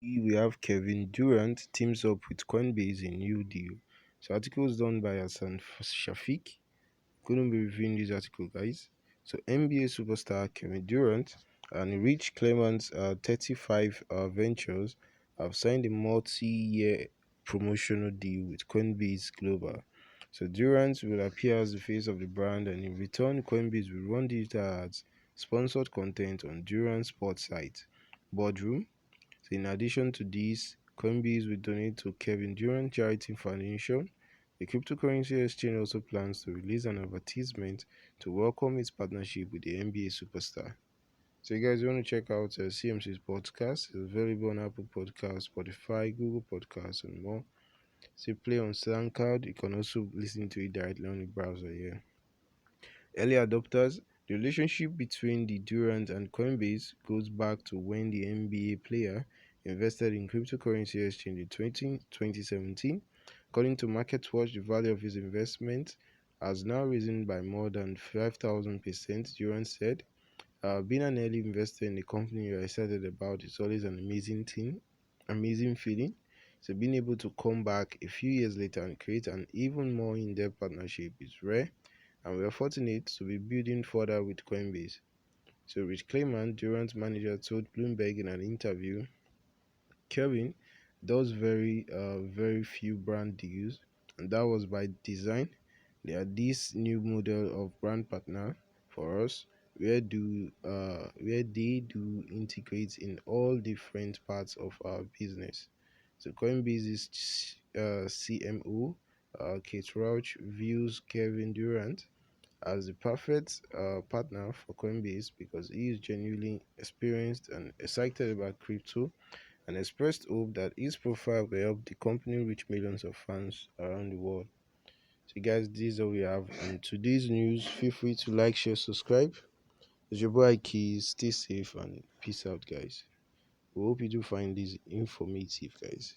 We have Kevin Durant teams up with Coinbase in new deal. So articles done by Hassan Shafiq. Couldn't be reviewing this article, guys. So NBA superstar Kevin Durant and Rich Clements, 35 Ventures, have signed a multi-year promotional deal with Coinbase Global. So Durant will appear as the face of the brand, and in return, Coinbase will run digital ads, sponsored content on Durant's sports site, Boardroom. So in addition to this, Coinbase will donate to Kevin Durant Charity Foundation. The cryptocurrency exchange also plans to release an advertisement to welcome its partnership with the NBA superstar. So you guys want to check out CMC's podcast. It's available on Apple Podcasts, Spotify, Google Podcasts, and more. So play on SoundCloud. You can also listen to it directly on the browser here. Early adopters. The relationship between the Durant and Coinbase goes back to when the NBA player invested in cryptocurrency exchange in 2017. According to MarketWatch, the value of his investment has now risen by more than 5,000%, Durant said. Being an early investor in a company you're excited about is always an amazing feeling. So being able to come back a few years later and create an even more in-depth partnership is rare, and we are fortunate to be building further with Coinbase. So Rich Clayman, Durant's manager, told Bloomberg in an interview, Kevin does very few brand deals, and that was by design. They are this new model of brand partner for us, where they do integrate in all different parts of our business. So Coinbase's CMO, Kate Rauch, views Kevin Durant as the perfect partner for Coinbase because he is genuinely experienced and excited about crypto, and expressed hope that his profile will help the company reach millions of fans around the world. So, guys, this is all we have. And today's news, feel free to like, share, subscribe. It's your boy Keys. Stay safe and peace out, guys. We hope you do find this informative, guys.